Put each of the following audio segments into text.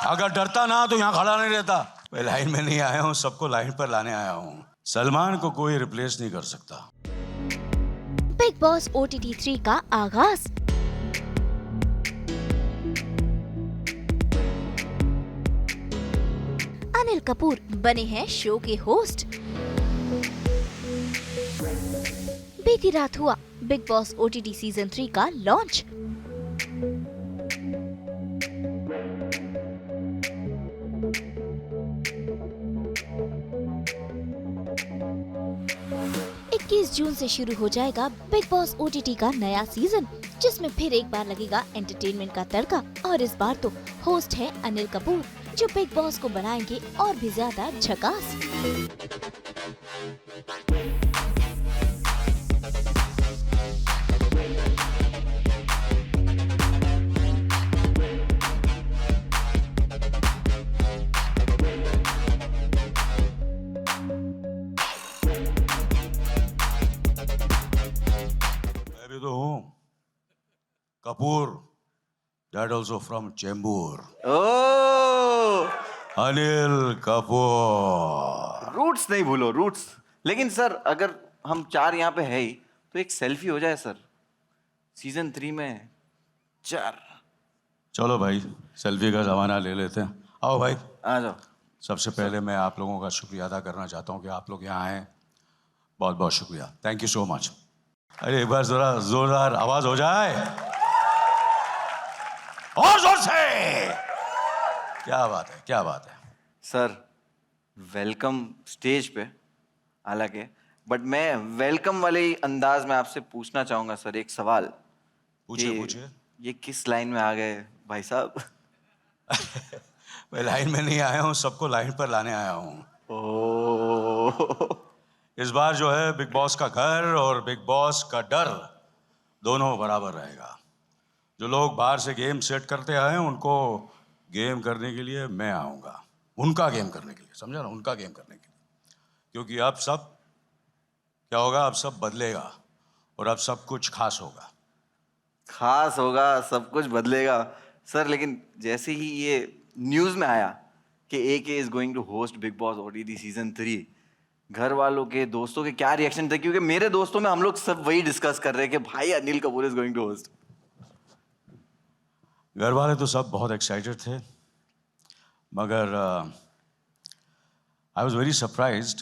अगर डरता ना तो यहाँ खड़ा नहीं रहता। मैं लाइन में नहीं आया हूँ, सबको लाइन पर लाने आया हूँ। सलमान को कोई रिप्लेस नहीं कर सकता। बिग बॉस OTT 3 का आगाज। अनिल कपूर बने हैं शो के होस्ट। बीती रात हुआ बिग बॉस OTT सीजन 3 का लॉन्च। जून से शुरू हो जाएगा बिग बॉस OTT का नया सीजन, जिसमें फिर एक बार लगेगा एंटरटेनमेंट का तड़का। और इस बार तो होस्ट है अनिल कपूर, जो बिग बॉस को बनाएंगे और भी ज्यादा झकास। तो हूँ Kapoor, that also from Chembur. Anil Kapoor. Roots नहीं भूलो, रूट्स। लेकिन सर अगर हम चार यहाँ पे है ही तो एक सेल्फी हो जाए सर, सीजन 3 में 4। चलो भाई, सेल्फी का जमाना ले लेते हैं। आओ भाई, आ जाओ। सबसे पहले मैं आप लोगों का शुक्रिया अदा करना चाहता हूँ कि आप लोग यहाँ आए। बहुत बहुत शुक्रिया, थैंक यू सो मच। अरे एक बार जरा जोरदार आवाज हो जाए, और जोर से। क्या बात है, क्या बात है। सर वेलकम स्टेज पे हालांकि, बट मैं वेलकम वाले ही अंदाज में आपसे पूछना चाहूंगा सर एक सवाल। पूछिए पूछिए। ये किस लाइन में आ गए भाई साहब? मैं लाइन में नहीं आया हूँ, सबको लाइन पर लाने आया हूँ। इस बार जो है बिग बॉस का घर और बिग बॉस का डर दोनों बराबर रहेगा। जो लोग बाहर से गेम सेट करते आए हैं, उनको गेम करने के लिए मैं आऊँगा, उनका गेम करने के लिए, समझा ना, उनका गेम करने के लिए। क्योंकि अब सब क्या होगा, अब सब बदलेगा और अब सब कुछ खास होगा। खास होगा, सब कुछ बदलेगा सर। लेकिन जैसे ही ये न्यूज़ में आया कि AK is going to host Bigg Boss OTT season 3, घर वालों के, दोस्तों के क्या रिएक्शन थे? क्योंकि मेरे दोस्तों में हम लोग सब वही डिस्कस कर रहे हैं कि भाई Anil Kapoor is going to host. घर वाले तो सब बहुत एक्साइटेड थे, मगर आई वॉज वेरी सरप्राइज्ड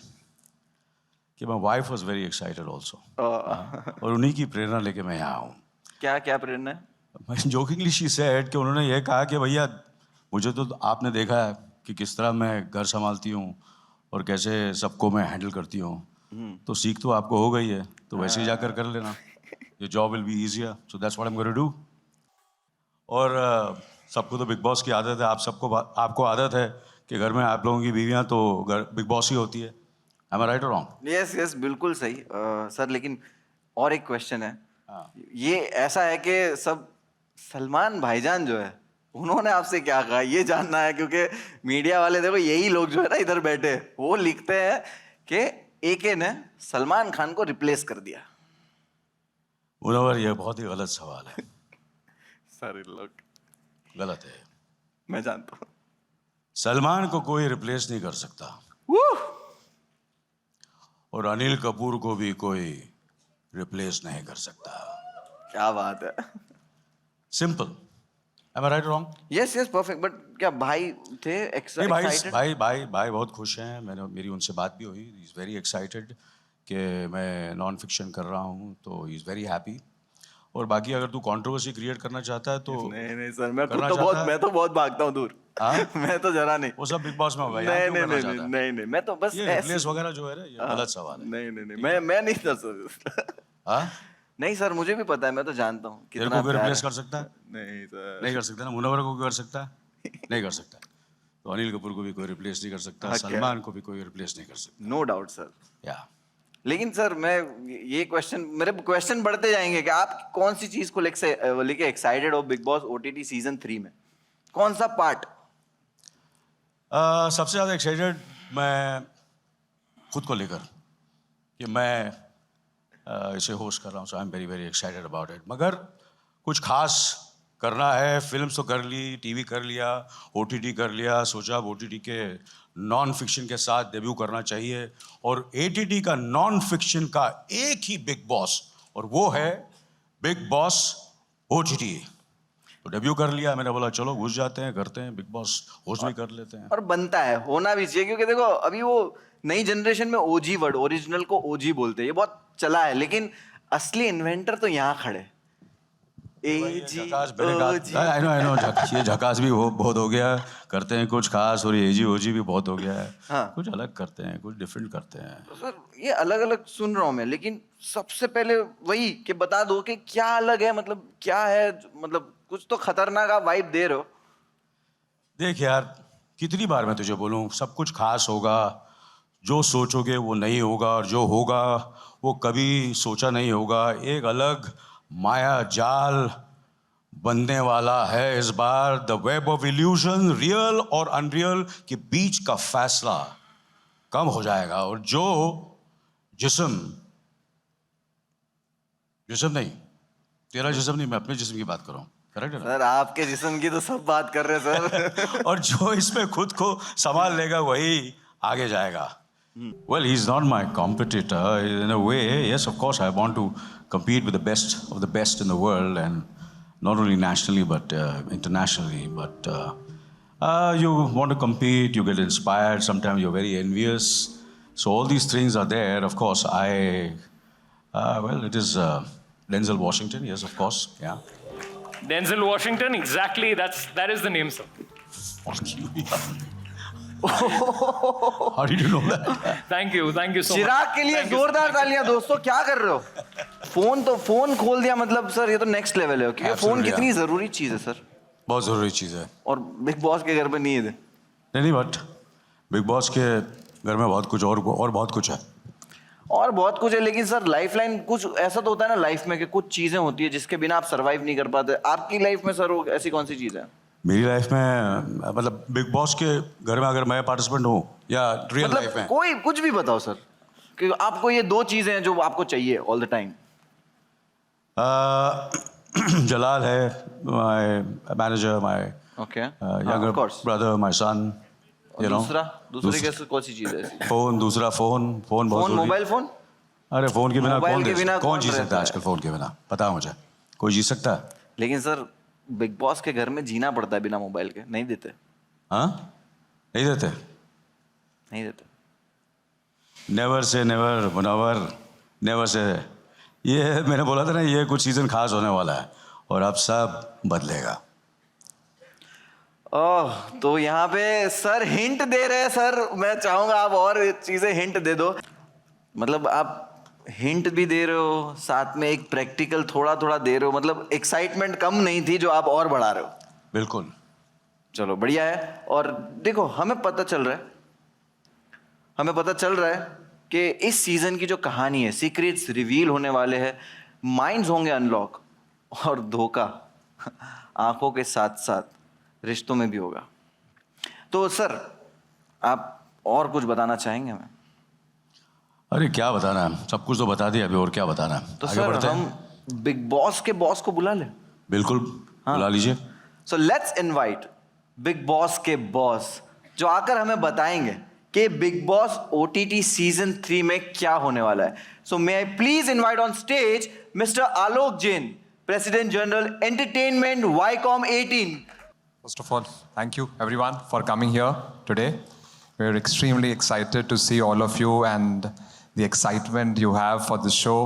कि my wife was very excited also. और उन्हीं की प्रेरणा लेके मैं यहाँ हूँ। क्या क्या प्रेरणा है? जोकिंगली शी सेड कि उन्होंने ये कहा कि भैया मुझे तो आपने देखा है कि किस तरह मैं घर संभालती हूँ और कैसे सबको मैं हैंडल करती हूँ, तो सीख तो आपको हो गई है, तो वैसे ही जाकर कर लेना। Your job will be easier, so that's what I am going to do. और सबको तो बिग बॉस की आदत है, आपको आदत है कि घर में आप लोगों की बीवियाँ तो बिग बॉस ही होती है। Am I right or wrong? Yes yes, बिल्कुल सही सर। लेकिन और एक क्वेश्चन है। ये ऐसा है कि सब सलमान भाईजान जो है उन्होंने आपसे क्या कहा ये जानना है, क्योंकि मीडिया वाले देखो यही लोग जो है ना इधर बैठे, वो लिखते हैं कि AK ने सलमान खान को रिप्लेस कर दिया। मुनव्वर, ये बहुत ही गलत सवाल है। सर लोग गलत है। मैं जानता हूँ। सलमान को कोई रिप्लेस नहीं कर सकता और अनिल कपूर को भी कोई रिप्लेस नहीं कर सकता। क्या बात है। Simple. Am I right or wrong? Yes yes, perfect. But क्या भाई थे नहीं, भाई एक्साइटेड? भाई भाई भाई बहुत खुश हैं। मेरी उनसे बात भी हुई। ही इज़ वेरी एक्साइटेड कि मैं नॉन फिक्शन कर रहा हूँ, तो ही इज़ वेरी हैप्पी। और बाकी अगर तू कंट्रोवर्सी क्रिएट करना चाहता है तो नहीं नहीं सर, मैं करना तो चाहता है? मैं तो बहुत भागता हूँ दूर। मैं तो जरा नहीं। वो सब बिग बॉस में होगा। यहाँ नहीं क्यों नहीं करना नहीं चाहता है? नहीं नहीं, मैं तो बस ये रिप्लेस वगैरह जो है ना, ये गलत सवाल है। नहीं नहीं नहीं, मैं नहीं था सर। हाँ? नहीं सर, मुझे भी पता है, मैं तो जानता हूँ तेरे कितना को कोई प्यार रिप्लेस है। कर सकता है? नहीं सर। नहीं कर सकता ना। मुनव्वर को कोई कर सकता है? नहीं कर सकता। तो अनिल कपूर को भी कोई रिप्लेस नहीं कर सकता, हाँ, क्या? सलमान को भी कोई रिप्लेस नहीं कर सकता। No doubt sir. या लेकिन सर मैं ये मेरे क्वेश्चन बढ़ते जाएंगे कि आप कौन सी चीज को लेके एक्साइटेड हो बिग बॉस OTT सीजन 3 में? कौन सा पार्ट? सबसे ज़्यादा एक्साइटेड मैं खुद को लेकर कि मैं इसे होस्ट कर रहा हूँ, so I am very very excited about it. मगर कुछ खास करना है, फिल्म्स तो कर ली, टीवी कर लिया, ओटीटी कर लिया, सोचा अब ओटीटी के नॉन फिक्शन के साथ डेब्यू करना चाहिए, और एटीटी का नॉन फिक्शन का एक ही बिग बॉस, और वो है बिग बॉस ओटीटी। तो डेब्यू कर लिया, मैंने बोला चलो घुस जाते हैं, करते हैं, बिग बॉस होस्ट भी कर लेते हैं। और बनता है, होना भी चाहिए, क्योंकि देखो अभी वो नई जनरेशन में ओजी वर्ड, ओरिजिनल को ओजी बोलते हैं, ये बहुत चला है, लेकिन असली इन्वेंटर तो यहाँ खड़े। एजी ओजी। आई नो ये झकास भी बहुत हो गया, करते हैं कुछ खास, और ये एजी ओजी भी बहुत हो गया है। हाँ। कुछ अलग करते हैं, कुछ डिफरेंट करते हैं। तो सर ये अलग अलग सुन रहा हूँ मैं, लेकिन सबसे पहले वही कि बता दो कि क्या अलग है, मतलब क्या है, मतलब कुछ तो खतरनाक आप वाइब दे रहे हो। देख यार, कितनी बार मैं तुझे बोलूं, सब कुछ खास होगा, जो सोचोगे वो नहीं होगा, और जो होगा वो कभी सोचा नहीं होगा। एक अलग माया जाल बनने वाला है इस बार, the web of illusion, real और अनरियल के बीच का फैसला कम हो जाएगा, और जो जिस्म नहीं, तेरा जिस्म नहीं, मैं अपने जिस्म की बात कर रहा हूँ, करेक्ट है ना? सर आपके जिस्म की तो सब बात कर रहे हैं सर। और जो इसमें खुद को संभाल लेगा वही आगे जाएगा। Well, he's not my competitor in a way. Yes, of course, I want to compete with the best of the best in the world, and not only nationally but internationally. But you want to compete, you get inspired. Sometimes you're very envious. So all these things are there. Of course, well, it is Denzel Washington. Yes, of course, yeah. Denzel Washington, exactly. That is the name, sir. How did you know that? Thank you so much. चिराग के लिए Thank you, जोरदार thank you. तालियां दोस्तों। क्या कर रहे हो? Phone खोल दिया, मतलब सर ये तो नेक्स्ट लेवल है, क्योंकि फोन Absolutely, कितनी yeah. जरूरी चीज है सर, बहुत ज़रूरी चीज़ है। और बिग बॉस के घर पे नहीं है। नहीं, बट बिग बॉस के घर में बहुत कुछ और बहुत कुछ है। और बहुत कुछ है, लेकिन सर लाइफ लाइन कुछ ऐसा तो होता है ना लाइफ में, कि कुछ चीजें होती है जिसके बिना आप सरवाइव नहीं कर पाते। आपकी लाइफ में सर वो ऐसी कौन सी चीज है? मेरी लाइफ में, मतलब बिग बॉस के घर में अगर मैं पार्टिसिपेंट हूँ या रियल लाइफ मतलब में, कोई कुछ भी बताओ सर, कि आपको ये दो चीजें हैं जो आपको चाहिए ऑल द टाइम। जलाल है my manager, my okay, younger brother, my son, you know. दूसरी कैसे कौन सी चीज है ऐसी? फोन, दूसरा फोन बहुत फोन, जरूरी। Mobile phone. अरे फोन के बिना मोबाइल के बिना कौन जी रहता सकता है आजकल? फोन के बिना पता है मुझे, कोई जी सकता है? लेकिन सर बिग बॉस के घर में जीना पड़ता है बिना मोबाइल के, नहीं देते। हाँ, नहीं देते। नहीं देते। Never say never, Munawwar, never say. ये मैंने बोला था ना, ये कुछ सीजन खास होने वाला है, और अब सब बदलेगा। ओह, तो यहाँ पे सर हिंट दे रहे हैं। सर मैं चाहूंगा आप और चीजें हिंट दे दो, मतलब आप हिंट भी दे रहे हो, साथ में एक प्रैक्टिकल थोड़ा थोड़ा दे रहे हो, मतलब एक्साइटमेंट कम नहीं थी जो आप और बढ़ा रहे हो। बिल्कुल। चलो बढ़िया है। और देखो हमें पता चल रहा है कि इस सीजन की जो कहानी है, सीक्रेट्स रिवील होने वाले हैं, माइंड्स होंगे अनलॉक, और धोखा आंखों के साथ साथ रिश्तों में भी होगा। तो सर आप और कुछ बताना चाहेंगे हमें? अरे क्या बताना है, सब कुछ तो बता दिया, अभी और क्या बताना है? तो आगे सर बढ़ते हम हैं। बिग बॉस के बॉस को बुला लें। बिल्कुल, बुला लीजिए। So let's invite big boss के बॉस, जो आकर हमें बताएंगे कि बिग बॉस ओटीटी सीजन 3 में क्या होने वाला है। So may I please invite on stage mister Alok Jain, president general entertainment Viacom 18। First of all, thank you everyone for coming here today. We're extremely excited to see all of you and the excitement you have for the show.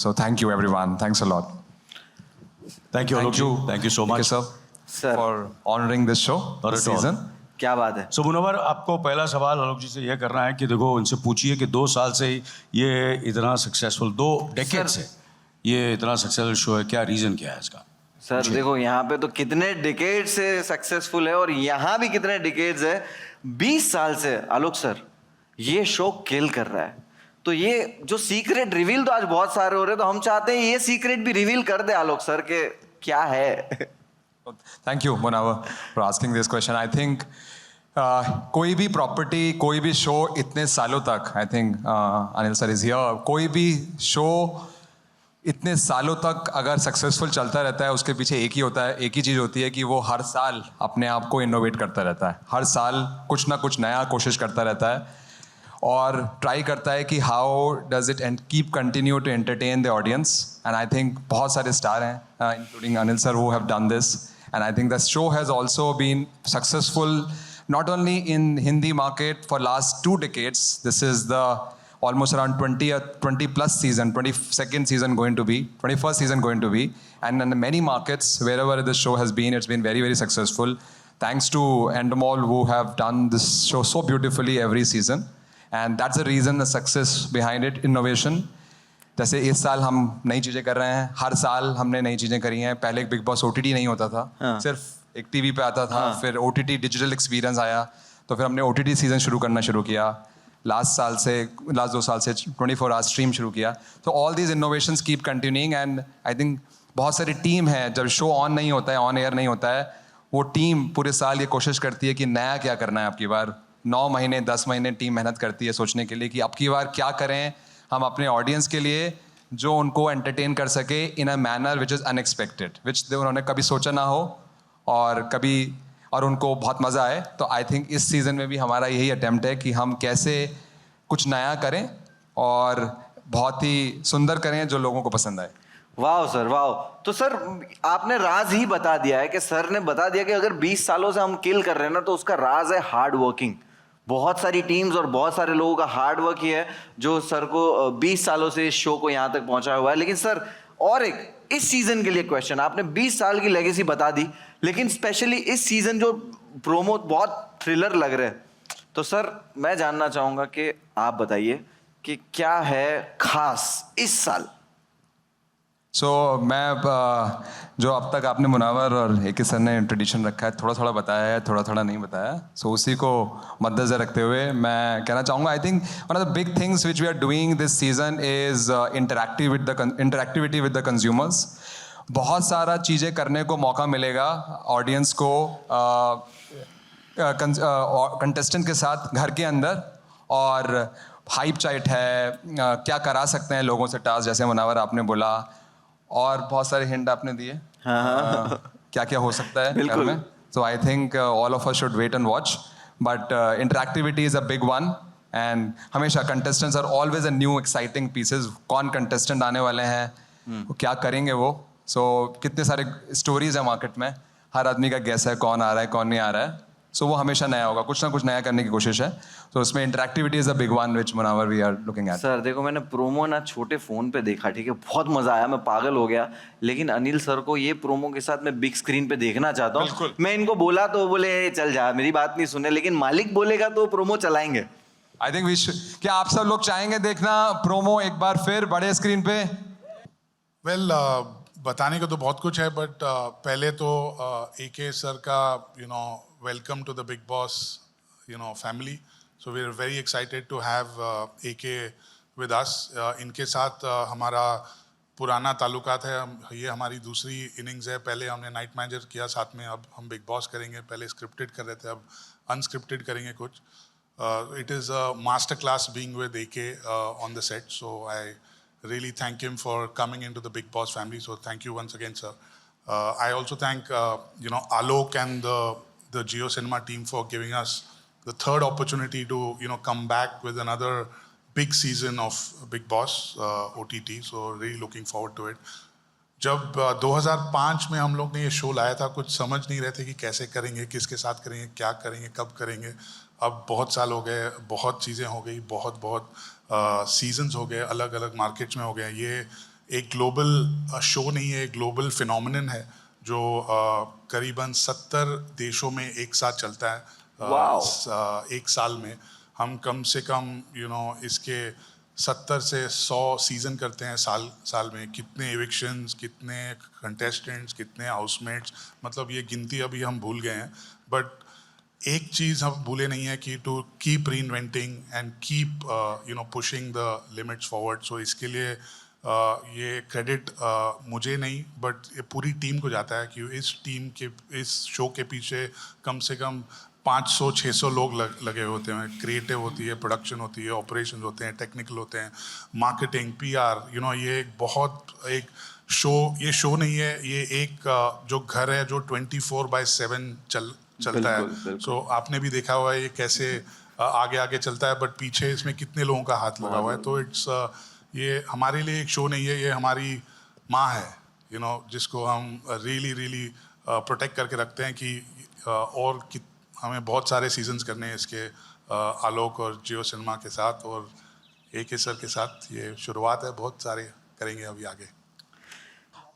So thank you everyone. Thanks a lot. Thank you, Alok ji. Thank you so much. Thank you, sir, for honoring this show, Not this at all. season. क्या बात है। सो मुनव्वर, आपको पहला सवाल आलोक जी से ये करना है कि देखो, उनसे पूछिए कि 2 साल से ये इतना सक्सेसफुल, 2 डेकेड से ये इतना सक्सेसफुल शो है, क्या रीजन क्या है इसका? सर देखो यहाँ पे तो कितने डिकेड से सक्सेसफुल है, और यहाँ भी कितने डिकेड्स है। 20 साल से आलोक सर ये शो किल कर रहा है। तो ये जो सीक्रेट रिवील तो आज बहुत सारे हो रहे हैं, तो हम चाहते हैं ये सीक्रेट भी रिवील कर दे आलोक सर के क्या है। Thank you, Munawar, for asking this question. I think कोई भी प्रॉपर्टी, कोई भी शो इतने सालों तक, I think Anil sir is here, कोई भी शो इतने सालों तक अगर सक्सेसफुल चलता रहता है, उसके पीछे एक ही होता है, एक ही चीज़ होती है कि वो हर साल अपने आप को इनोवेट करता रहता है, हर साल कुछ ना कुछ नया कोशिश करता रहता है और ट्राई करता है कि how does it and keep continue to entertain the audience. And I think बहुत सारे स्टार हैं including Anil sir who have done this, and I think the show has also been successful not only in Hindi market for last 2 decades. This is the almost around 20 plus season, 22nd season going to be, 21st season going to be, and in many markets wherever the show has been, it's been very very successful. Thanks to Endemol who have done this show so beautifully every season, and that's the reason, the success behind it, innovation. जैसे इस साल हम नई चीज़ें कर रहे हैं, हर साल हमने नई चीज़ें करी हैं. पहले एक बिग बॉस OTT नहीं होता था, सिर्फ एक टीवी पे आता था, फिर OTT डिजिटल एक्सपीरियंस आया, तो फिर हमने OTT सीज़न शुरू करना शुरू किया. लास्ट 2 साल से 24 आवर्स स्ट्रीम शुरू किया. तो all these innovations keep continuing, and I think बहुत सारी टीम है, जब शो ऑन नहीं होता है, ऑन एयर नहीं होता है, वो टीम पूरे साल ये कोशिश करती है कि नया क्या करना है. आपकी बार 9 महीने 10 महीने टीम मेहनत करती है सोचने के लिए कि अब की बार क्या करें हम अपने ऑडियंस के लिए जो उनको एंटरटेन कर सके in a manner which is unexpected, which उन्होंने कभी सोचा ना हो और कभी और उनको बहुत मज़ा आए. तो आई थिंक इस सीज़न में भी हमारा यही अटेम्प्ट है कि हम कैसे कुछ नया करें और बहुत ही सुंदर करें जो लोगों को पसंद आए. वाह सर, वाह. तो सर आपने राज ही बता दिया है कि सर ने बता दिया कि अगर 20 सालों से हम किल कर रहे हैं ना, तो उसका राज है हार्ड वर्किंग. बहुत सारी टीम्स और बहुत सारे लोगों का हार्ड वर्क ही है जो सर को 20 सालों से इस शो को यहाँ तक पहुंचाया हुआ है. लेकिन सर और एक इस सीजन के लिए क्वेश्चन, आपने 20 साल की लेगेसी बता दी, लेकिन स्पेशली इस सीजन जो प्रोमो बहुत थ्रिलर लग रहे हैं, तो सर मैं जानना चाहूंगा कि आप बताइए कि क्या है खास इस साल. सो मैं जो अब तक आपने मुनावर और AK सर ने ट्रेडिशन रखा है, थोड़ा थोड़ा बताया है, थोड़ा थोड़ा नहीं बताया. सो उसी को मद्देनजर रखते हुए मैं कहना चाहूँगा, I think one of the big things which we are doing this season is interactivity with the consumers. बहुत सारा चीज़ें करने को मौका मिलेगा ऑडियंस को कंटेस्टेंट के साथ घर के अंदर, और हाइप चाइट है, क्या करा सकते हैं लोगों से टास्क, जैसे मुनावर आपने बोला, और बहुत सारे हिंट आपने दिए क्या क्या हो सकता है घर में. So I think all of us should wait and watch, but interactivity is a big one, and हमेशा contestants are always a new exciting pieces. कौन कंटेस्टेंट आने वाले हैं, क्या करेंगे वो. सो कितने सारे स्टोरीज है मार्केट में, हर आदमी का गेस है कौन आ रहा है कौन नहीं आ रहा है. सो वो हमेशा नया होगा, कुछ ना कुछ नया करने की कोशिश है. तो उसमें interactivity is a big one which Munawar we are looking at. Sir देखो, मैंने प्रोमो ना छोटे फोन पे देखा, ठीक है, बहुत मजा आया, मैं पागल हो गया. लेकिन अनिल सर को ये प्रोमो के साथ मैं बिग स्क्रीन पे देखना चाहता हूँ. मैं इनको बोला तो बोले चल जा, मेरी बात नहीं सुने, लेकिन मालिक बोलेगा तो प्रोमो चलाएंगे. आई थिंक क्या आप सब लोग चाहेंगे देखना प्रोमो एक बार फिर बड़े स्क्रीन पे? वेल बताने को तो बहुत कुछ है, बट पहले तो AK सर का welcome to the Bigg Boss family. So we are very excited to have AK with us. इनके साथ हमारा पुराना ताल्लुकात है. ये हमारी दूसरी इनिंग्स है. पहले हमने नाइट मैनेजर किया साथ में, अब हम बिग बॉस करेंगे. पहले स्क्रिप्टेड कर रहे थे, अब अनस्क्रिप्टेड करेंगे कुछ. It is a master class being with AK on the set. So I really thank him for coming into the Big Boss family. So thank you once again, sir. I also thank Alok and the Jio Cinema team for giving us the third opportunity to come back with another big season of Big Boss OTT. So really looking forward to it. जब 2005 में हम लोग ने ये show लाया था, कुछ समझ नहीं रहे थे कि कैसे करेंगे, किसके साथ करेंगे, क्या करेंगे, कब करेंगे. अब बहुत साल हो गए, बहुत चीज़ें हो गई, बहुत सीजन्स हो गए, अलग अलग मार्केट्स में हो गए. ये एक ग्लोबल शो नहीं है, एक ग्लोबल फिनोमिनन है जो करीबन 70 देशों में एक साथ चलता है. एक साल में हम कम से कम इसके 70 से 100 सीज़न करते हैं साल में. कितने एविक्शंस, कितने कंटेस्टेंट्स, कितने हाउसमेट्स, मतलब ये गिनती अभी हम भूल गए हैं. बट एक चीज़ हम भूले नहीं है कि to keep reinventing and keep pushing the limits forward. So इसके लिए ये क्रेडिट मुझे नहीं बट ये पूरी टीम को जाता है कि इस शो के पीछे कम से कम 500-600 लोग लगे होते हैं, क्रिएटिव होती है, प्रोडक्शन होती है, ऑपरेशन होते हैं, टेक्निकल होते हैं, मार्केटिंग, PR, ये एक बहुत एक ये शो नहीं है, ये एक जो घर है जो 24/7 चलता है। सो आपने भी देखा हुआ है ये कैसे आगे आगे चलता है, बट पीछे इसमें कितने लोगों का हाथ लगा हुआ है। तो ये हमारे लिए एक शो नहीं है, ये हमारी माँ है, जिसको हम रियली प्रोटेक्ट करके रखते हैं कि और हमें बहुत सारे सीजन्स करने हैं इसके, आलोक और जियो सिनेमा के साथ और AK सर के साथ। ये शुरुआत है, बहुत सारे करेंगे अभी आगे।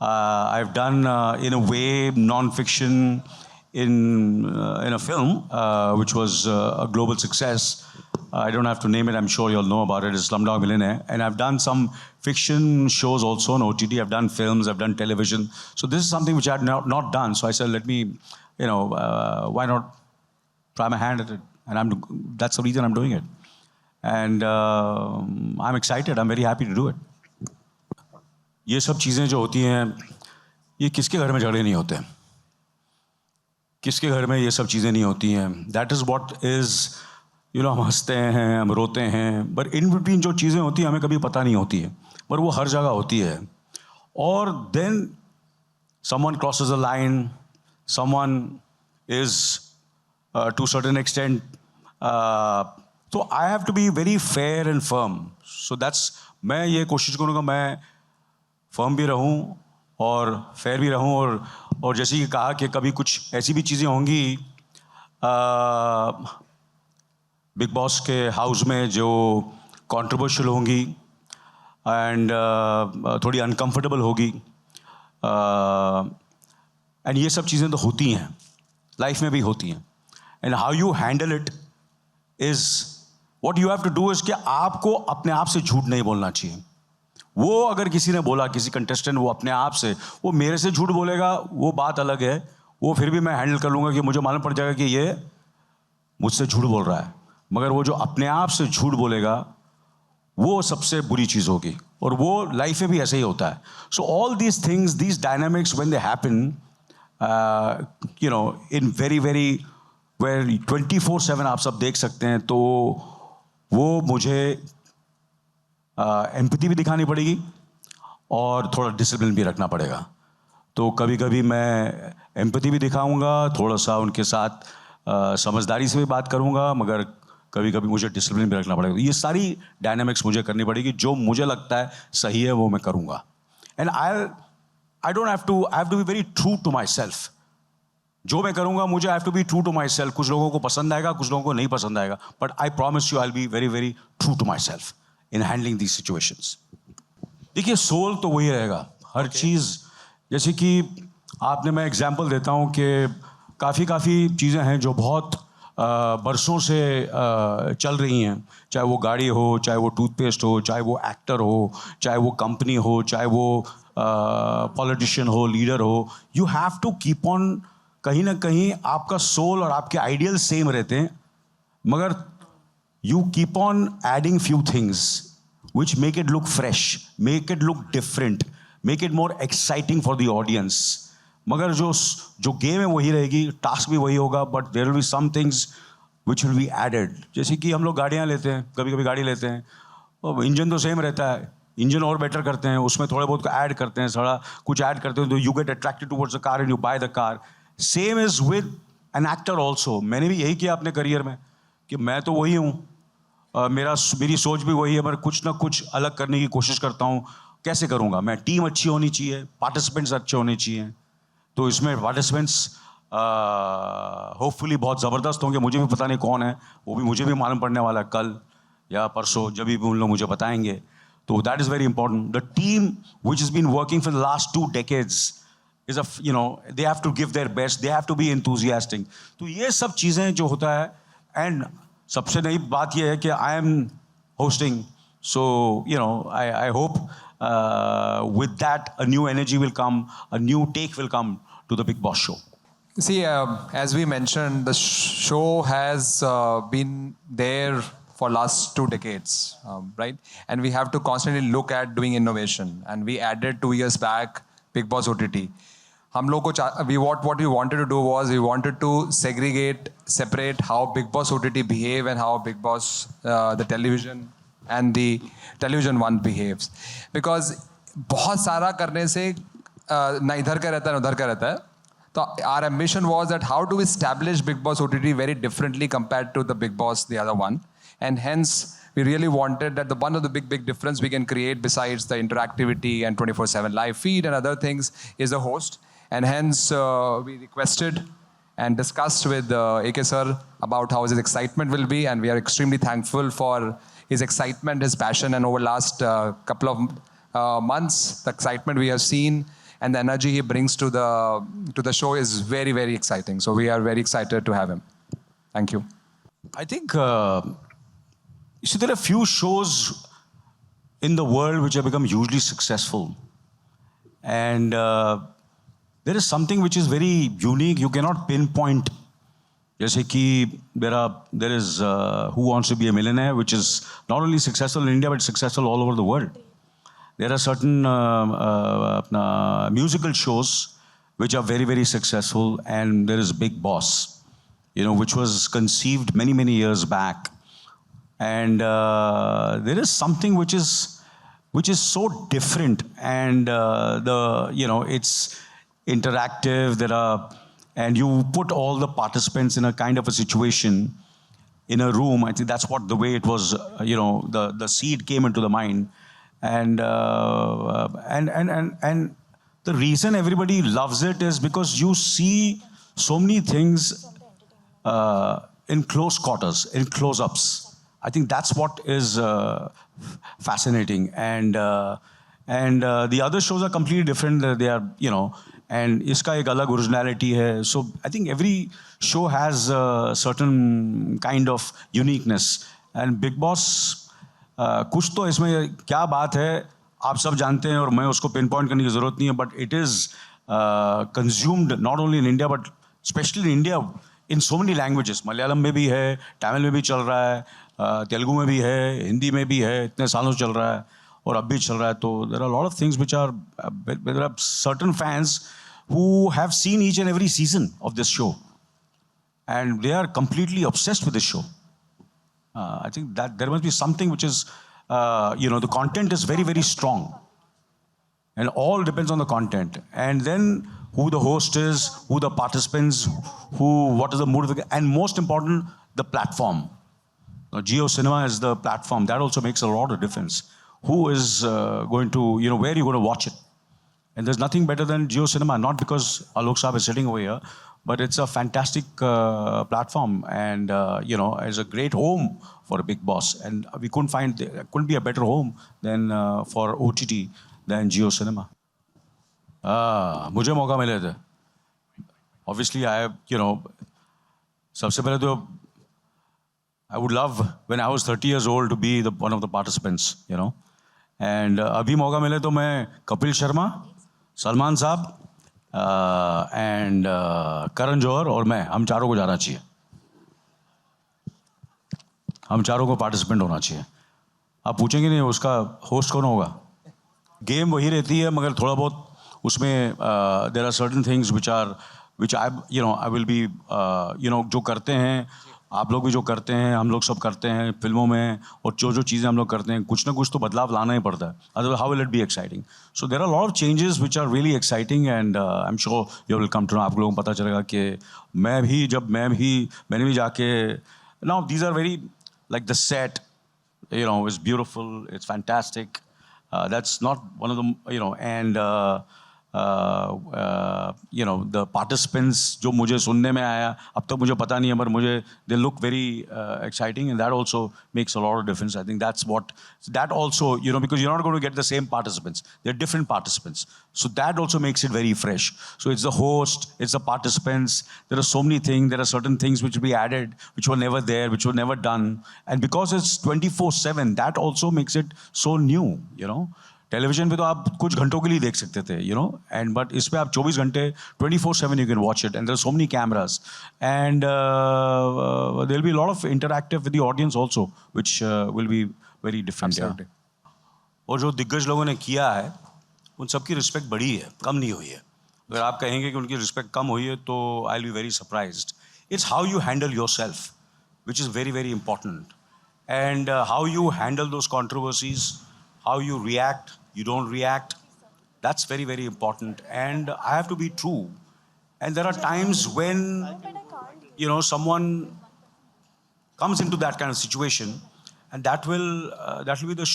I've done in a way non-fiction in a film which was a global success. I don't have to name it, I'm sure you all know about it. It's Slumdog Millionaire. And I've done some fiction shows also on OTT. I've done films, I've done television. So this is something which I had not done. So I said, let me, why not try my hand at it? And that's the reason I'm doing it. And I'm excited. I'm very happy to do it. ये सब चीज़ें जो होती हैं, ये किसके घर में झगड़े नहीं होते हैं, किसके घर में ये सब चीज़ें नहीं होती हैं. दैट इज़ वॉट इज़ हम हंसते हैं, हम रोते हैं, बट इन बिटवीन जो चीज़ें होती हैं हमें कभी पता नहीं होती है, पर वो हर जगह होती है. और then someone crosses a line, someone is to certain extent, तो I have to be very fair and firm. So that's, मैं ये कोशिश करूँगा मैं फर्म भी रहूं और फेयर भी रहूं. और जैसे कि कहा कि कभी कुछ ऐसी भी चीज़ें होंगी बिग बॉस के हाउस में जो कंट्रोवर्शियल होंगी एंड थोड़ी अनकंफर्टेबल होगी, एंड ये सब चीज़ें तो होती हैं, लाइफ में भी होती हैं. And how you handle it is what you have to do. Is कि आपको अपने आप से झूठ नहीं बोलना चाहिए. वो अगर किसी ने बोला, किसी कंटेस्टेंट, वो अपने आप से, वो मेरे से झूठ बोलेगा, वो बात अलग है, वो फिर भी मैं हैंडल कर लूँगा कि मुझे मालूम पड़ जाएगा कि ये मुझसे झूठ बोल रहा है. मगर वो जो अपने आप से झूठ बोलेगा वो सबसे बुरी चीज़ होगी, और वो लाइफ में भी ऐसे ही होता है. So all these things, these dynamics when they happen in very very where 24/7 आप सब देख सकते हैं, तो वो मुझे एम्पैथी भी दिखानी पड़ेगी और थोड़ा डिसिप्लिन भी रखना पड़ेगा. तो कभी कभी मैं एम्पैथी भी दिखाऊंगा, थोड़ा सा उनके साथ समझदारी से भी बात करूंगा, मगर कभी कभी मुझे डिसिप्लिन भी रखना पड़ेगा. ये सारी डायनामिक्स मुझे करनी पड़ेगी. जो मुझे लगता है सही है वो मैं करूंगा. And I don't have to be very true to myself. जो मैं करूंगा मुझे have to be true to myself. कुछ लोगों को पसंद आएगा, कुछ लोगों को नहीं पसंद आएगा, but I promise you I will be very very true to myself in handling these situations. देखिए, सोल तो वही रहेगा हर चीज़. जैसे कि आपने, मैं एग्जांपल देता हूँ कि काफ़ी चीज़ें हैं जो बहुत बरसों से चल रही हैं, चाहे वो गाड़ी हो, चाहे वो टूथपेस्ट हो, चाहे वो एक्टर हो, चाहे वो कंपनी हो, चाहे वो पॉलिटिशियन हो, लीडर हो. You have to keep on, कहीं ना कहीं आपका सोल और आपके आइडियल सेम रहते हैं, मगर you keep on adding few things which make it look fresh, make it look different, make it more exciting for the audience. मगर जो गेम है वही रहेगी, टास्क भी वही होगा, but there will be some things which will be added. जैसे कि हम लोग गाड़ियाँ लेते हैं, कभी कभी गाड़ी लेते हैं, और इंजन तो सेम रहता है, इंजन और बेटर करते हैं, उसमें थोड़े बहुत ऐड करते हैं, थोड़ा कुछ ऐड करते हैं, तो you get attracted towards the car and you by the car. Same is with an actor also. मैंने भी यही किया अपने करियर में कि मैं तो वही हूँ, मेरी सोच भी वही है, पर कुछ ना कुछ अलग करने की कोशिश करता हूँ. कैसे करूँगा मैं? टीम अच्छी होनी चाहिए, पार्टिसिपेंट्स अच्छे होने चाहिए. तो इसमें पार्टिसिपेंट्स होपफुली बहुत ज़बरदस्त होंगे. मुझे भी पता नहीं कौन है, वो भी मुझे भी मालूम पड़ने वाला है कल या परसों, जब भी उन लोग मुझे बताएंगे. तो that is very important. The team which is been working for the last 2 decades is they have to give their best, they have to be enthusiastic. तो ये सब चीज़ें जो होता है, एंड सबसे नई बात यह है कि I am hosting. So I hope with that a new energy will come, a new take will come to the Big Boss show. See, as we mentioned, the show has been there for last 2 decades, right? And we have to constantly look at doing innovation. And we added 2 years back Big Boss OTT. हम लोग को what we wanted to do was we wanted to separate how Big Boss OTT behave and how Big Boss the television and the television one behaves, because बहुत सारा करने से ना इधर का रहता है ना उधर का रहता है. So our ambition was that how do we establish Big Boss OTT very differently compared to the Big Boss, the other one, and hence we really wanted that the one of the big difference we can create besides the interactivity and 24/7 live feed and other things is the host, and hence we requested and discussed with AK sir about how his excitement will be, and we are extremely thankful for his excitement, his passion, and over last couple of months, the excitement we have seen and the energy he brings to the show is very, very exciting. So we are very excited to have him. Thank you. I think, you see, there are few shows in the world which have become hugely successful. And there is something which is very unique. You cannot pinpoint. Jaise ki there is Who Wants to Be a Millionaire, which is not only successful in India, but successful all over the world. There are certain musical shows which are very, very successful, and there is Big Boss, which was conceived many, many years back. And there is something which is so different, and it's interactive. And you put all the participants in a kind of a situation in a room. I think that's what the way it was. The seed came into the mind. And the reason everybody loves it is because you see so many things in close quarters, in close-ups. I think that's what is fascinating. And the other shows are completely different. They are, and iska ek alag originality hai. So I think every show has a certain kind of uniqueness. And Big Boss, कुछ तो इसमें क्या बात है आप सब जानते हैं और मैं उसको पिन पॉइंट करने की ज़रूरत नहीं है, but it is consumed not only in India but specially in India in so many languages. Malayalam में भी है, तमिल में भी चल रहा है, तेलुगु में भी है, हिंदी में भी है, इतने सालों से चल रहा है और अब भी चल रहा है. तो there are lot of things which are there are certain fans who have seen each and every season of this show and they are completely obsessed with this show. I think that there must be something which is, the content is very, very strong. And all depends on the content. And then who the host is, who the participants, what is the mood of the, and most important, the platform. Now, Jio Cinema is the platform. That also makes a lot of difference. Who is going to, where are you going to watch it? And there's nothing better than Jio Cinema, not because Alok Saab is sitting over here, but it's a fantastic platform, and it's a great home for a Big Boss. And we couldn't be a better home than for OTT than Jio Cinema. मुझे मौका मिले थे. Obviously, सबसे पहले तो I would love when I was 30 years old to be one of the participants, And अभी मौका मिले तो मैं कपिल शर्मा, सलमान साहब, एंड करण जौहर और मैं, हम चारों को जाना चाहिए. हम चारों को पार्टिसिपेंट होना चाहिए. आप पूछेंगे नहीं उसका होस्ट कौन होगा. गेम वही रहती है मगर थोड़ा बहुत उसमें there are certain things which I will be जो करते हैं आप लोग भी जो करते हैं हम लोग सब करते हैं फिल्मों में, और जो चीज़ें हम लोग करते हैं कुछ ना कुछ तो बदलाव लाना ही पड़ता है. Otherwise how will it be exciting. So there are lot of changes which are really exciting, and I am sure you will come to know. आप लोगों को पता चलेगा कि मैंने भी जाके now these are very like the set it's beautiful, it's fantastic. That's not one of the, and the participants जो मुझे सुनने में आया अब तक मुझे पता नहीं है, पर मुझे they look very exciting, and that also makes a lot of difference. I think that also, because you're not going to get the same participants. They're different participants. So that also makes it very fresh. So it's the host, it's the participants. There are so many things. There are certain things which will be added, which were never there, which were never done. And because it's 24/7, that also makes it so new, television पे तो आप कुछ घंटों के लिए देख सकते थे, एंड बट इस पे आप 24 घंटे 24/7 you can watch it, and there are so many cameras, and there will be lot of interactive with the audience also which will be very different. और जो दिग्गज लोगों ने किया है उन सबकी रिस्पेक्ट बढ़ी है, कम नहीं हुई है. अगर आप कहेंगे कि उनकी रिस्पेक्ट कम हुई है तो आई will be very surprised. It's how you handle yourself which is very, very important. And how you handle those controversies, how you react, you don't react, that's very, very important. And I have to be true. And there are times when, someone comes into that kind of situation, and that will be the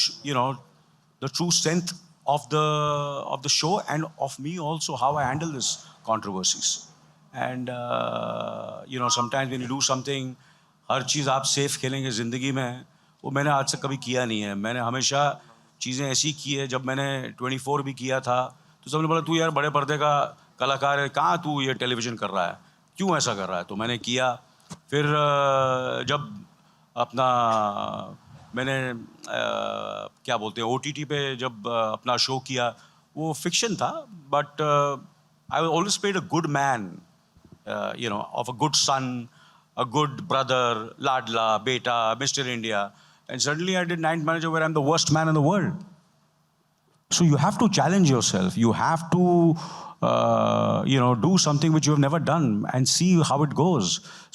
true strength of the show and of me also, how I handle this controversies. And, sometimes when you do something, हर चीज़ आप safe खेलेंगे ज़िंदगी में, वो मैंने आज तक कभी किया नहीं है. मैंने हमेशा चीज़ें ऐसी की है. जब मैंने 24 भी किया था तो सबने बोला तू यार बड़े पर्दे का कलाकार है, कहाँ तू ये टेलीविज़न कर रहा है, क्यों ऐसा कर रहा है. तो मैंने किया. फिर जब अपना मैंने क्या बोलते हैं OTT पे जब अपना शो किया, वो फिक्शन था, but I always played a good man, of a good son, a good brother, Ladla, Beta, Mr. India. And suddenly I did Ninth Manager where I'm the worst man in the world. So you have to challenge yourself. You have to, do something which you have never done and see how it goes.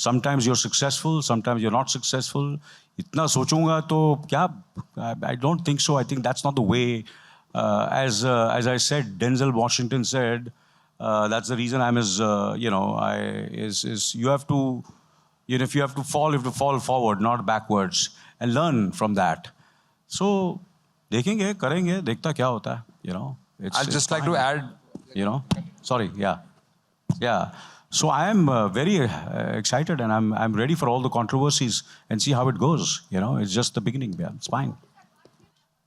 Sometimes you're successful, sometimes you're not successful. Itna sochunga to kya? I don't think so. I think that's not the way. As I said, Denzel Washington said, that's the reason I'm his, you have to, if you have to fall forward, not backwards, and learn from that. So, देखेंगे, करेंगे, देखता क्या होता है, I'd just like to add, Sorry, yeah. So I am very excited, and I'm ready for all the controversies and see how it goes. It's just the beginning. Yeah, it's fine.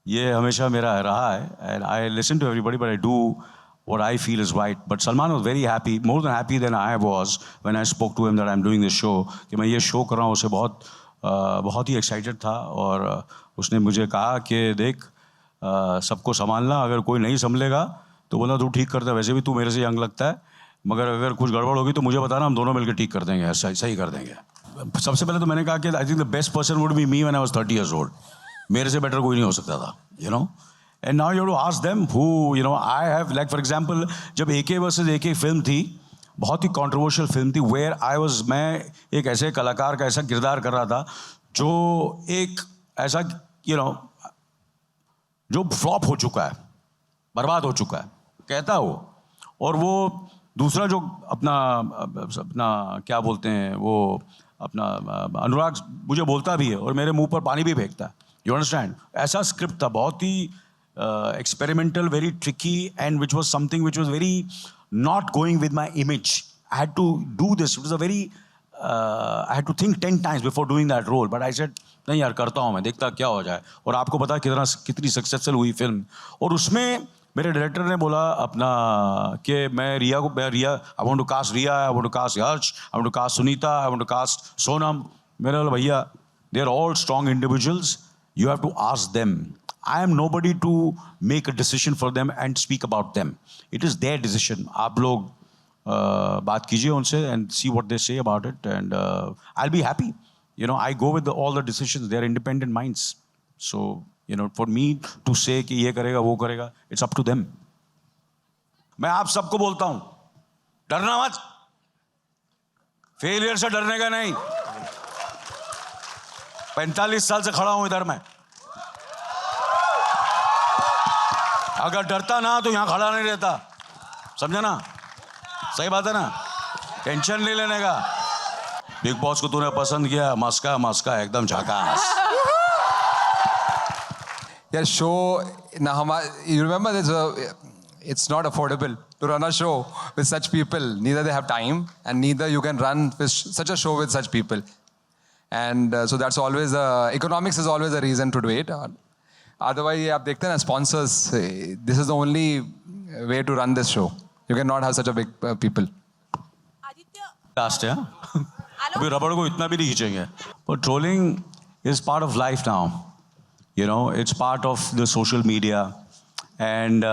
ये हमेशा मेरा रहा है, and I listen to everybody, but I do what I feel is right. But Salman was very happy, more than happy than I was when I spoke to him that I'm doing this show. कि मैं ये show कर रहा हूँ, उसे बहुत ही excited था. और उसने मुझे कहा कि देख, सबको संभालना, अगर कोई नहीं संभलेगा तो बोला तू ठीक करता है, वैसे भी तू मेरे से यंग लगता है, मगर अगर कुछ गड़बड़ होगी तो मुझे बताना, हम दोनों मिलकर ठीक कर देंगे, सही कर देंगे. सबसे पहले तो मैंने कहा कि आई think the best person would be me when I was 30 years old. मेरे से बेटर कोई नहीं हो सकता था, And now you have to ask them who, I have, like for example, जब AK versus AK फिल्म थी, बहुत ही controversial फिल्म थी, where मैं एक ऐसे कलाकार का ऐसा किरदार कर रहा था जो एक ऐसा, जो फ्लॉप हो चुका है, बर्बाद हो चुका है, कहता वो. और वो दूसरा जो अपना क्या बोलते हैं, वो अपना अनुराग मुझे बोलता भी है और मेरे मुंह पर पानी भी फेंकता है. You understand? ऐसा स्क्रिप्ट था, बहुत ही experimental, very tricky, and which was something which was very not going with my image. I had to do this. It was a very I had to think 10 times before doing that role. But I said, नहीं यार, करता हूँ मैं, देखता क्या हो जाए. और आपको पता कितनी सक्सेसफुल हुई फिल्म. और उसमें मेरे डायरेक्टर ने बोला अपना कि मैं रिया I want to cast Riya, I want to cast Yash, I want to cast Sunita, I want to cast Sonam. मैंने बोला भैया, they are all strong individuals. You have to ask them. I am nobody to make a decision for them and speak about them. It is their decision. आप लोग बात कीजिए उनसे and see what they say about it, and I'll be happy. I go with all the decisions. They are independent minds. So, for me to say कि ये करेगा वो करेगा, it's up to them. मैं आप सबको बोलता हूँ, डरना मत. फेलियर से डरने का नहीं. 45 साल से खड़ा हूँ इधर मैं. अगर डरता ना तो यहाँ खड़ा नहीं रहता. समझा ना? सही बात है ना? टेंशन नहीं लेने का. बिग बॉस को तूने पसंद किया, मस्का एकदम झकास. Yeah, show. Now, you remember it's not affordable to run a show with such people. Neither they have time, and neither you can run such a show with such people. And so that's always economics is always a reason to do it. Otherwise, आप देखते हैं ना, sponsors. This is the only way to run this show. You cannot have such a big people. Last है. अभी रबड़ को इतना भी नहीं खींचेंगे. But trolling is part of life now. It's part of the social media, and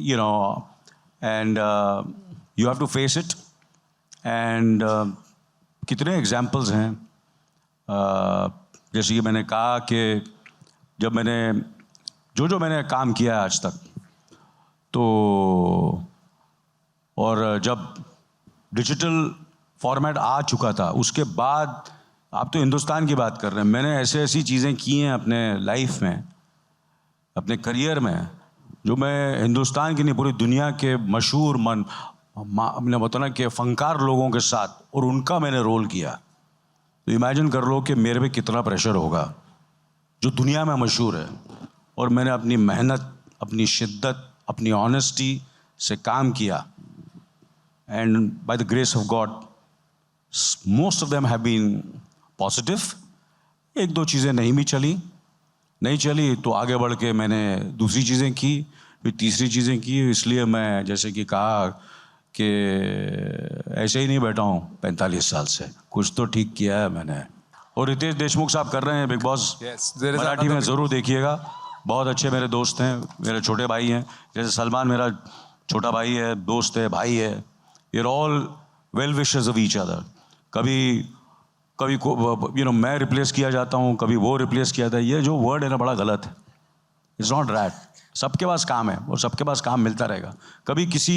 you have to face it. And कितने examples हैं. जैसे कि मैंने कहा कि जब मैंने जो मैंने काम किया आज तक, तो और जब डिजिटल फॉर्मेट आ चुका था उसके बाद, आप तो हिंदुस्तान की बात कर रहे हैं, मैंने ऐसी चीज़ें की हैं अपने लाइफ में, अपने करियर में, जो मैं हिंदुस्तान की नहीं पूरी दुनिया के मशहूर अपने बताना के फनकार लोगों के साथ, और उनका मैंने रोल किया। तो इमेजिन कर लो कि मेरे पे कितना प्रेशर होगा, जो दुनिया में मशहूर है। और मैंने अपनी मेहनत, अपनी शिद्दत, अपनी ऑनेस्टी से काम किया, and by the grace of God most of them have been positive. एक दो चीज़ें नहीं चली तो आगे बढ़ के मैंने दूसरी चीज़ें की, फिर तीसरी चीज़ें की। इसलिए मैं जैसे कि कहा कि ऐसे ही नहीं बैठा हूँ 45 साल से, कुछ तो ठीक किया है मैंने। और रितेश देशमुख साहब कर रहे हैं बिग बॉस, मराठी में ज़रूर देखिएगा। बहुत अच्छे मेरे दोस्त हैं, मेरे छोटे भाई हैं, जैसे सलमान मेरा छोटा भाई है, दोस्त है, भाई है। We are all well wishers of each other. कभी मैं रिप्लेस किया जाता हूँ, कभी वो रिप्लेस किया जाता है। ये जो वर्ड है ना, बड़ा गलत है। It's not rat. सबके पास काम है और सबके पास काम मिलता रहेगा। कभी किसी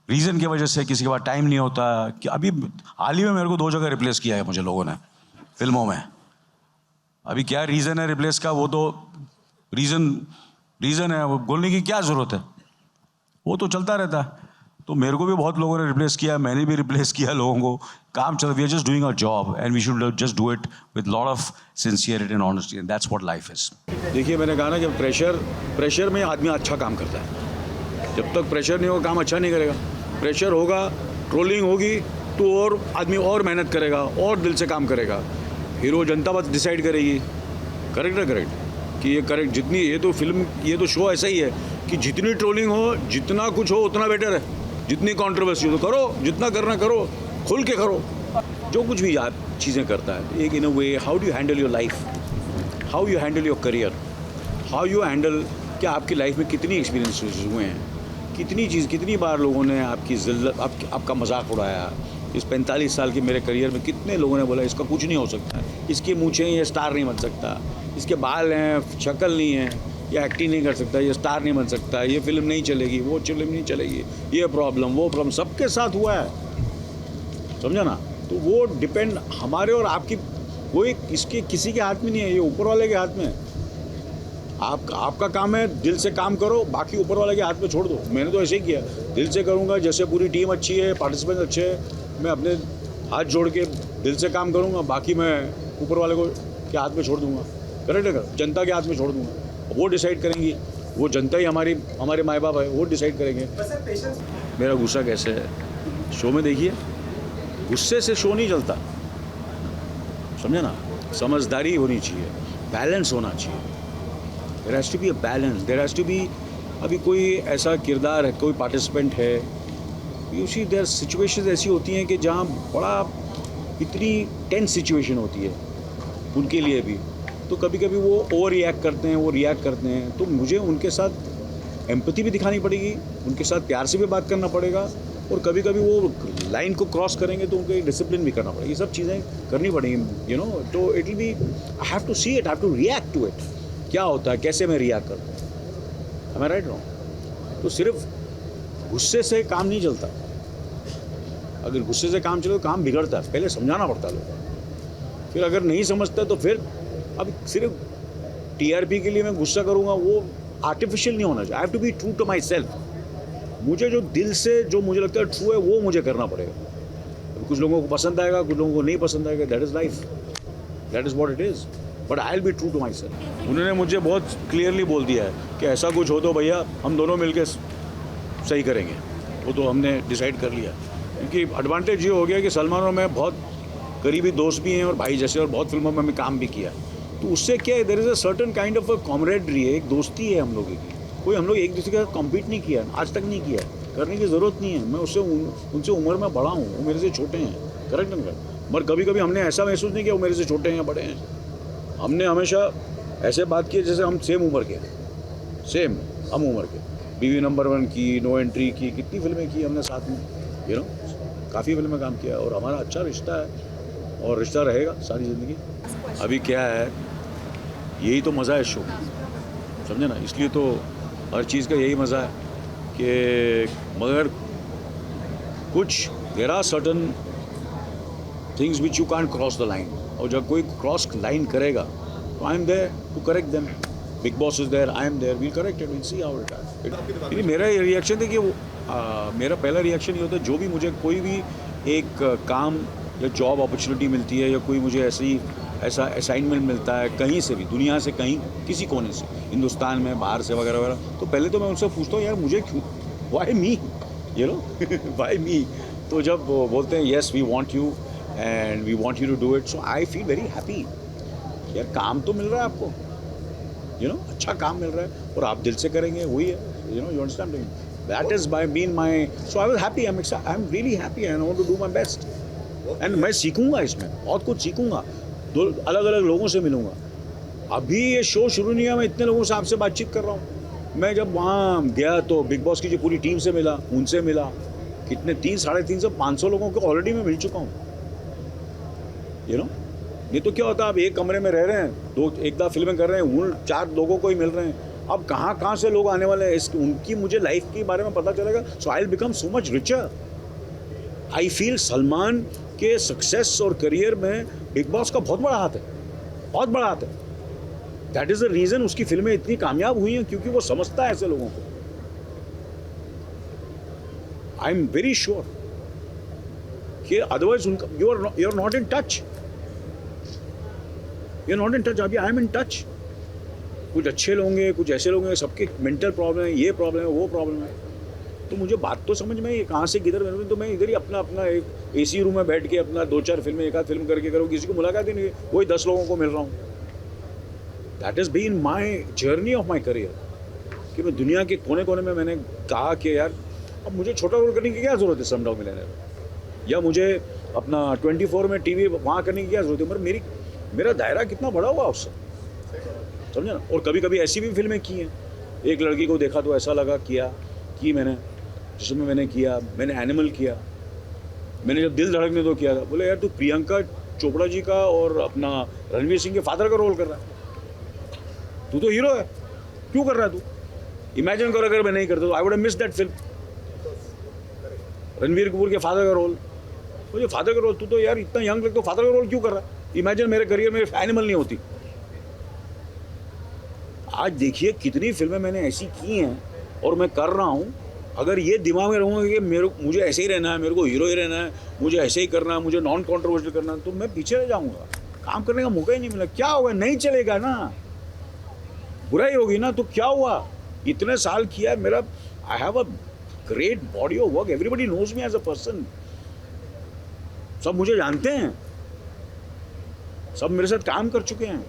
रीज़न की वजह से किसी के पास टाइम नहीं होता कि अभी हाल ही में मेरे को 2 जगह रिप्लेस किया है मुझे लोगों ने फिल्मों में। अभी क्या रीज़न है रिप्लेस का, वो तो रीज़न है, वो बोलने की क्या ज़रूरत है, वो तो चलता रहता है। तो मेरे को भी बहुत लोगों ने रिप्लेस किया, मैंने भी रिप्लेस किया लोगों को। काम चल, we are just doing our job and we should just do it with lot of sincerity and honesty, and that's what life is. देखिए, मैंने कहा ना कि प्रेशर में आदमी अच्छा काम करता है। जब तक प्रेशर नहीं होगा काम अच्छा नहीं करेगा। प्रेशर होगा, ट्रोलिंग होगी तो और आदमी और मेहनत करेगा और दिल से काम करेगा। फिर वो जनता बस डिसाइड करेगी, करेक्ट ना करेक्ट, कि ये करेक्ट। जितनी ये तो शो ऐसा ही है कि जितनी ट्रोलिंग हो, जितना कुछ हो उतना बेटर है। जितनी कंट्रोवर्सी हो तो करो, जितना करना करो, खुल के करो। जो कुछ भी आप चीज़ें करता है, एक in a way, how do you handle your life, how you handle your career, how you handle, क्या आपकी लाइफ में कितनी एक्सपीरियंसेस हुए हैं, कितनी बार लोगों ने आपकी जिल्लत, आपका मजाक उड़ाया। इस 45 साल के मेरे करियर में कितने लोगों ने बोला इसका कुछ नहीं हो सकता है, इसकी मूंछें, ये स्टार नहीं बन सकता, इसके बाल हैं, शक्ल नहीं है, ये एक्टिंग नहीं कर सकता, ये स्टार नहीं बन सकता, ये फिल्म नहीं चलेगी, वो फिल्म नहीं चलेगी, ये प्रॉब्लम, वो प्रॉब्लम, सबके साथ हुआ है, समझा ना। तो वो डिपेंड हमारे और आपकी, वो एक इसके किसी के हाथ में नहीं है, ये ऊपर वाले के हाथ में है। आपका काम है दिल से काम करो, बाकी ऊपर वाले के हाथ में छोड़ दो। मैंने तो ऐसे ही किया, दिल से करूँगा, जैसे पूरी टीम अच्छी है, पार्टिसिपेंट अच्छे हैं, मैं अपने हाथ जोड़ के दिल से काम करूँगा, बाकी मैं ऊपर वाले को के हाथ में छोड़ दूँगा, करेक्ट है, जनता के हाथ में छोड़ दूँगा। वो डिसाइड करेंगी, वो जनता ही हमारे माँ बाप है, वो डिसाइड करेंगे। मेरा गुस्सा कैसे है, शो में देखिए, गुस्से से शो नहीं चलता, समझे ना। समझदारी होनी चाहिए, बैलेंस होना चाहिए। There has to be a balance, there has to be. अभी कोई ऐसा किरदार है, कोई पार्टिसिपेंट है, यू सी देयर सिचुएशंस ऐसी होती हैं कि जहाँ बड़ा इतनी टेंस सिचुएशन होती है उनके लिए भी, तो कभी कभी वो ओवर रिएक्ट करते हैं, तो मुझे उनके साथ एम्पैथी भी दिखानी पड़ेगी, उनके साथ प्यार से भी बात करना पड़ेगा, और कभी कभी वो लाइन को क्रॉस करेंगे तो उनको डिसिप्लिन भी करना पड़ेगा। ये सब चीज़ें करनी पड़ेंगी, तो it will be, I have to see it, I have to react to it, क्या होता है, कैसे मैं रिएक्ट करता हूँ, am I right wrong? तो सिर्फ गुस्से से काम नहीं चलता। अगर गुस्से से काम चले तो काम बिगड़ता है, पहले समझाना पड़ता है लोगों। फिर अगर नहीं समझता तो फिर अब सिर्फ टीआरपी के लिए मैं गुस्सा करूँगा, वो आर्टिफिशियल नहीं होना चाहिए। I have to be true to myself. मुझे जो दिल से, जो मुझे लगता है ट्रू है, वो मुझे करना पड़ेगा। कुछ लोगों को पसंद आएगा, कुछ लोगों को नहीं पसंद आएगा, that is life, that is what it is, but I will be true to myself. उन्होंने मुझे बहुत क्लियरली बोल दिया है कि ऐसा कुछ हो तो भैया हम दोनों मिलकर सही करेंगे, वो तो हमने डिसाइड कर लिया। क्योंकि एडवांटेज ये हो गया कि सलमान और मैं बहुत करीबी दोस्त भी हैं और भाई जैसे, और बहुत फिल्मों में हमें काम भी किया, तो उससे क्या है, there is a certain kind of a camaraderie है, एक दोस्ती है हम लोगों की। कोई हम लोग एक दूसरे के साथ कॉम्पीट नहीं किया, आज तक नहीं किया, करने की ज़रूरत नहीं है। मैं उनसे उम्र में बड़ा हूँ, वो मेरे से छोटे हैं, करेक्ट नहीं करेक्ट, मगर कभी कभी हमने ऐसा महसूस नहीं किया वो मेरे से छोटे हैं, बड़े हैं। हमने हमेशा ऐसे बात की जैसे हम सेम उम्र के, सेम हम उम्र के। बीवी नंबर 1 की, नो एंट्री की, कितनी फिल्में की हमने साथ में, काफ़ी फिल्में काम किया, और हमारा अच्छा रिश्ता है और रिश्ता रहेगा सारी ज़िंदगी। अभी क्या है, यही तो मज़ा है शो, समझे ना। इसलिए तो हर चीज़ का यही मज़ा है कि मगर कुछ there are certain things which you can't cross the line, और जब कोई क्रॉस लाइन करेगा तो I am there to correct them. Bigg Boss is there, I am there, we'll correct it, we'll see how it is. मेरा reaction था कि मेरा पहला रिएक्शन ये होता है, जो भी मुझे कोई भी एक काम या जॉब अपॉर्चुनिटी मिलती है या कोई मुझे ऐसा असाइनमेंट मिलता है कहीं से भी, दुनिया से कहीं किसी कोने से, हिंदुस्तान में बाहर से वगैरह वगैरह, तो पहले तो मैं उनसे पूछता हूँ यार मुझे क्यों, why me, you know, why me. तो जब वो बोलते हैं yes we want you and we want you to do it, so I feel very happy. यार काम तो मिल रहा है आपको, यू नो, अच्छा काम मिल रहा है और आप दिल से करेंगे, वही है, you know, you understand. That is my so I was happy, I am really happy and I want to do my best. And मैं सीखूंगा, इसमें बहुत कुछ सीखूंगा, दो अलग अलग लोगों से मिलूंगा. अभी ये शो शुरू नहीं है, मैं इतने लोगों से आपसे बातचीत कर रहा हूँ. मैं जब वहाँ गया तो बिग बॉस की जो पूरी टीम से मिला, उनसे मिला, कितने 300-350 लोगों को ऑलरेडी मैं मिल चुका हूँ, यू नो. ये तो क्या होता है, आप एक कमरे में रह रहे हैं, एक दो फिल्में कर रहे हैं, उन 4 लोगों को ही मिल रहे हैं. अब कहाँ से लोग आने वाले हैं, उनकी मुझे लाइफ के बारे में पता चलेगा. So I will become so much richer. I feel Salman के सक्सेस और करियर में बिग बॉस का बहुत बड़ा हाथ है, बहुत बड़ा हाथ है. दैट इज द रीजन उसकी फिल्में इतनी कामयाब हुई हैं, क्योंकि वो समझता है ऐसे लोगों को. आई एम वेरी श्योर कि अदरवाइज उनका you are not in touch, you are not in touch. अभी आई एम इन टच. कुछ अच्छे लोग हैं, कुछ ऐसे लोग हैं, सबके मेंटल प्रॉब्लम है, ये प्रॉब्लम है, वो प्रॉब्लम है. तो मुझे बात तो समझ में, ये कहाँ से किधर मिलूँ, तो मैं इधर ही अपना एक एसी रूम में बैठ के अपना 2-4 फिल्में, एक आध फिल्म करके करूँ, किसी को मुलाकात ही नहीं है, वही 10 लोगों को मिल रहा हूँ. That is been my journey of my career, कि मैं दुनिया के कोने कोने में मैंने कहा कि यार अब मुझे छोटा रोल करने की क्या ज़रूरत है स्लमडॉग मिलियनेयर में, या मुझे अपना 24 में टीवी वहाँ करने की क्या ज़रूरत है. मगर मेरा दायरा कितना बड़ा हुआ उससे, समझे ना. और कभी कभी ऐसी भी फिल्में की हैं, एक लड़की को देखा तो ऐसा लगा कि मैंने, जिसमें मैंने किया, मैंने एनिमल किया, मैंने जब दिल धड़कने तो किया था, बोले यार तू प्रियंका चोपड़ा जी का और अपना रणवीर सिंह के फादर का रोल कर रहा है, तू तो हीरो है, क्यों कर रहा है तू. इमेजिन करो अगर मैं नहीं करता तो I would have missed that film. Ranveer Kapoor के फादर का रोल, मुझे फादर का रोल, तू तो यार इतना यंग लगता, फादर का रोल क्यों कर रहा है. इमेजिन मेरे करियर में एनिमल नहीं होती. आज देखिए कितनी फिल्में मैंने ऐसी की हैं और मैं कर रहा हूँ. अगर ये दिमाग में रहूँगा कि मुझे ऐसे ही रहना है, मेरे को हीरो ही रहना है, मुझे ऐसे ही करना है, मुझे नॉन कॉन्ट्रोवर्शियल करना है, तो मैं पीछे रह जाऊँगा. काम करने का मौका ही नहीं मिला. क्या होगा, नहीं चलेगा ना, बुराई होगी ना, तो क्या हुआ. इतने साल किया मेरा, I have a great body of work, everybody knows me as a person. सब मुझे जानते हैं, सब मेरे साथ काम कर चुके हैं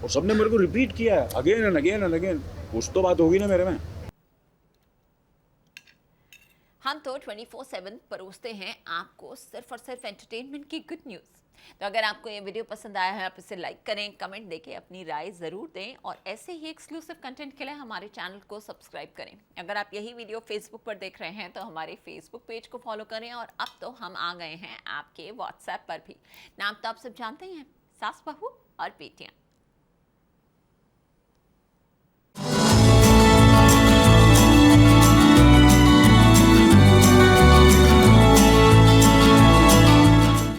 और सबने मेरे को रिपीट किया है again and again and again. कुछ तो बात होगी ना मेरे में. हम तो 24/7 परोसते हैं आपको सिर्फ और सिर्फ एंटरटेनमेंट की गुड न्यूज़. तो अगर आपको ये वीडियो पसंद आया है, आप इसे लाइक करें, कमेंट देके अपनी राय ज़रूर दें और ऐसे ही एक्सक्लूसिव कंटेंट के लिए हमारे चैनल को सब्सक्राइब करें. अगर आप यही वीडियो फेसबुक पर देख रहे हैं तो हमारे फेसबुक पेज को फॉलो करें. और अब तो हम आ गए हैं आपके व्हाट्सएप पर भी. नाम तो आप सब जानते ही हैं, सास बहू और बेटियाँ.